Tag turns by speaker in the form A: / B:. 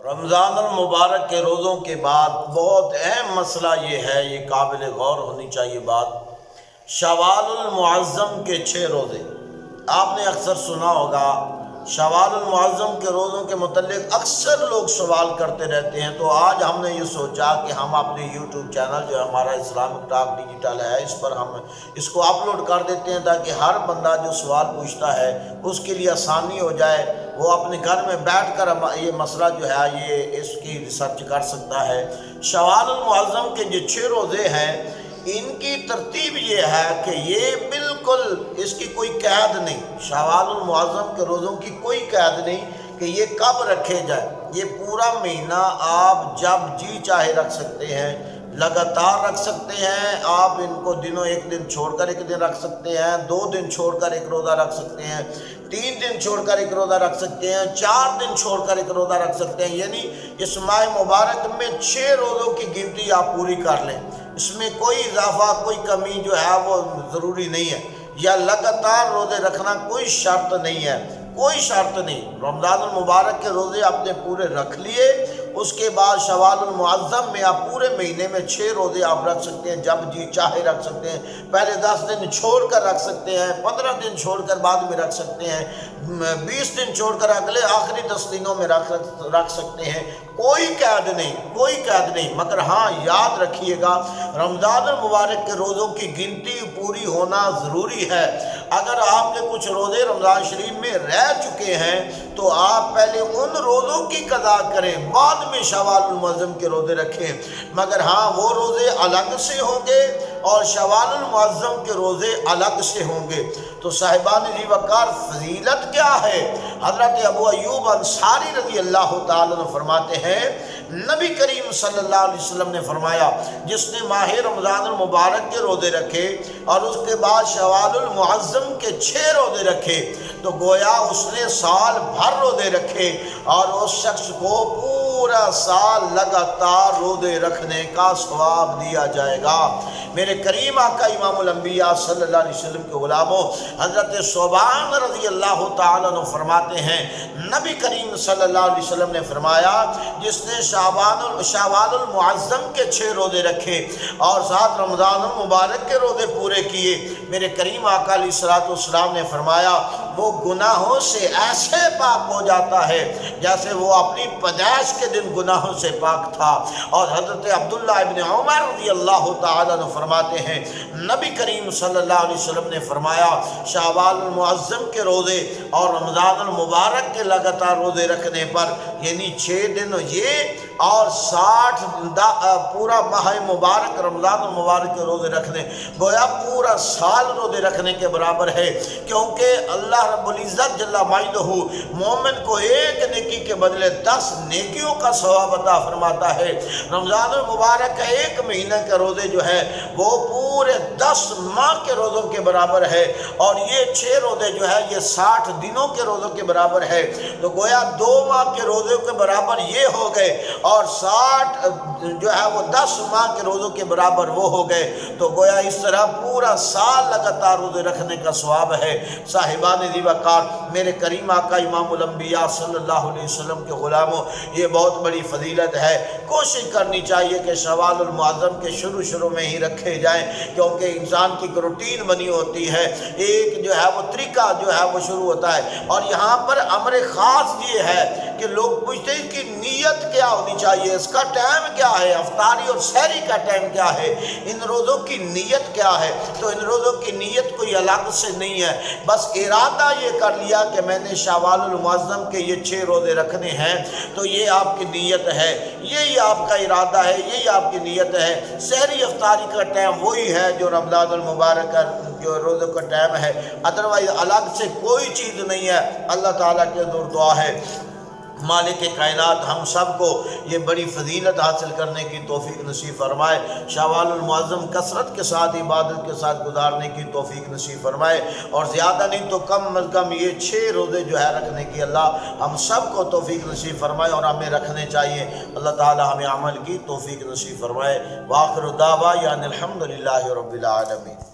A: رمضان المبارک کے روزوں کے بعد بہت اہم مسئلہ یہ ہے، یہ قابل غور ہونی چاہیے بات، شوال المعظم کے 6 روزے۔ آپ نے اکثر سنا ہوگا شوال المعظم کے روزوں کے متعلق اکثر لوگ سوال کرتے رہتے ہیں، تو آج ہم نے یہ سوچا کہ ہم اپنے یوٹیوب چینل جو ہمارا اسلامک ٹاک ڈیجیٹل ہے، اس پر ہم اس کو اپلوڈ کر دیتے ہیں تاکہ ہر بندہ جو سوال پوچھتا ہے اس کے لیے آسانی ہو جائے، وہ اپنے گھر میں بیٹھ کر یہ مسئلہ جو ہے یہ اس کی ریسرچ کر سکتا ہے۔ شوال المعظم کے جو 6 روزے ہیں، ان کی ترتیب یہ ہے کہ یہ بالکل اس کی کوئی قید نہیں، شوال المعظم کے روزوں کی کوئی قید نہیں کہ یہ کب رکھے جائے۔ یہ پورا مہینہ آپ جب جی چاہے رکھ سکتے ہیں، لگاتار رکھ سکتے ہیں، آپ ان کو دنوں ایک دن چھوڑ کر ایک دن رکھ سکتے ہیں، 2 دن چھوڑ کر ایک روزہ رکھ سکتے ہیں، 3 دن چھوڑ کر ایک روزہ رکھ سکتے ہیں، 4 دن چھوڑ کر ایک روزہ رکھ سکتے ہیں، یعنی اس ماہ مبارک میں 6 روزوں کی گنتی آپ پوری کر لیں، اس میں کوئی اضافہ کوئی کمی جو ہے وہ ضروری نہیں ہے، یا لگاتار روزے رکھنا کوئی شرط نہیں ہے، کوئی شرط نہیں۔ رمضان المبارک کے روزے آپ نے پورے رکھ لیے، اس کے بعد شوال المعظم میں آپ پورے مہینے میں 6 روزے آپ رکھ سکتے ہیں، جب جی چاہے رکھ سکتے ہیں، پہلے 10 دن چھوڑ کر رکھ سکتے ہیں، 15 دن چھوڑ کر بعد میں رکھ سکتے ہیں، 20 دن چھوڑ کر اگلے آخری 10 دنوں میں رکھ سکتے ہیں، کوئی قید نہیں، کوئی قید نہیں۔ مگر ہاں یاد رکھیے گا، رمضان المبارک کے روزوں کی گنتی پوری ہونا ضروری ہے۔ اگر آپ کے کچھ روزے رمضان شریف میں رہ چکے ہیں تو آپ پہلے ان روزوں کی قضا کریں، بعد میں شوال المعظم کے روزے رکھیں، مگر ہاں وہ روزے الگ سے ہوں گے اور شوال المعظم کے روزے الگ سے ہوں گے۔ تو صاحبان ذی وقار فضیلت کیا ہے؟ حضرت ابو ایوب انصاری رضی اللہ تعالیٰ عنہ فرماتے ہیں، نبی کریم صلی اللہ علیہ وسلم نے فرمایا، جس نے ماہ رمضان المبارک کے روزے رکھے اور اس کے بعد شوال المعظم کے 6 روزے رکھے تو گویا اس نے سال بھر روزے رکھے، اور اس شخص کو پورا سال لگاتار روزے رکھنے کا ثواب دیا جائے گا۔ میرے کریم آقا امام الانبیاء صلی اللہ علیہ وسلم کے غلاموں، حضرت ثوبان رضی اللہ تعالیٰ عنہ فرماتے ہیں، نبی کریم صلی اللہ علیہ وسلم نے فرمایا، جس نے شوال المعظم کے 6 روزے رکھے اور ساتھ رمضان المبارک کے روزے پورے کیے، میرے کریم آقا علیہ الصلوۃ والسلام نے فرمایا وہ گناہوں سے ایسے پاک ہو جاتا ہے جیسے وہ اپنی پیدائش کے دن گناہوں سے پاک تھا۔ اور حضرت عبداللہ ابن عمر رضی اللہ تعالیٰ عنہ فرماتے ہیں، نبی کریم صلی اللہ علیہ وسلم نے فرمایا، شوال المعظم کے روزے اور رمضان المبارک کے لگاتار روزے رکھنے پر، یعنی 6 دن یہ اور 60 پورا ماہ مبارک رمضان المبارک کے روزے رکھنے، گویا پورا سال روزے رکھنے کے برابر ہے، کیونکہ اللہ رب العزت جل مجدہ مومن کو ایک نیکی کے بدلے 10 نیکیوں کا ثواب عطا فرماتا ہے۔ رمضان المبارک کا 1 مہینہ کے روزے جو ہے وہ پورے 10 ماہ کے روزوں کے برابر ہے، اور یہ 6 روزے جو ہے یہ 60 دنوں کے روزوں کے برابر ہے، تو گویا 2 ماہ کے روزوں کے برابر یہ ہو گئے، اور 60 جو ہے وہ 10 ماہ کے روزوں کے برابر وہ ہو گئے، تو گویا اس طرح پورا سال لگاتار روزے رکھنے کا ثواب ہے۔ صاحبان ذی وقار، میرے کریم آقا امام الانبیاء صلی اللہ علیہ وسلم کے غلاموں، یہ بہت بڑی فضیلت ہے۔ کوشش کرنی چاہیے کہ شوال المعظم کے شروع میں ہی رکھے جائیں، کیونکہ انسان کی روٹین بنی ہوتی ہے، ایک جو ہے وہ طریقہ جو ہے وہ شروع ہوتا ہے، اور یہاں پر امر خاص یہ ہے کہ لوگ پوچھتے ہیں کہ نیت کیا ہونی چاہیے، اس کا ٹائم کیا ہے، افطاری اور سحری کا ٹائم کیا ہے، ان روزوں کی نیت کیا ہے؟ تو ان روزوں کی نیت کوئی الگ سے نہیں ہے، بس ارادہ یہ کر لیا کہ میں نے شوال المعظم کے یہ 6 روزے رکھنے ہیں، تو یہ آپ کی نیت ہے، یہی آپ کا ارادہ ہے، یہی آپ کی نیت ہے۔ سحری افطاری کا ٹائم وہی ہے جو رمضان المبارک کا جو روزوں کا ٹائم ہے، ادروائز الگ سے کوئی چیز نہیں ہے۔ اللہ تعالیٰ کے حضور دعا ہے مالک کائنات ہم سب کو یہ بڑی فضیلت حاصل کرنے کی توفیق نصیب فرمائے، شوال المعظم کثرت کے ساتھ عبادت کے ساتھ گزارنے کی توفیق نصیب فرمائے، اور زیادہ نہیں تو کم از کم یہ 6 روزے جو ہے رکھنے کی اللہ ہم سب کو توفیق نصیب فرمائے، اور ہمیں رکھنے چاہیے۔ اللہ تعالی ہمیں عمل کی توفیق نصیب فرمائے۔ وآخر دعوانا الحمدللہ رب العالمین۔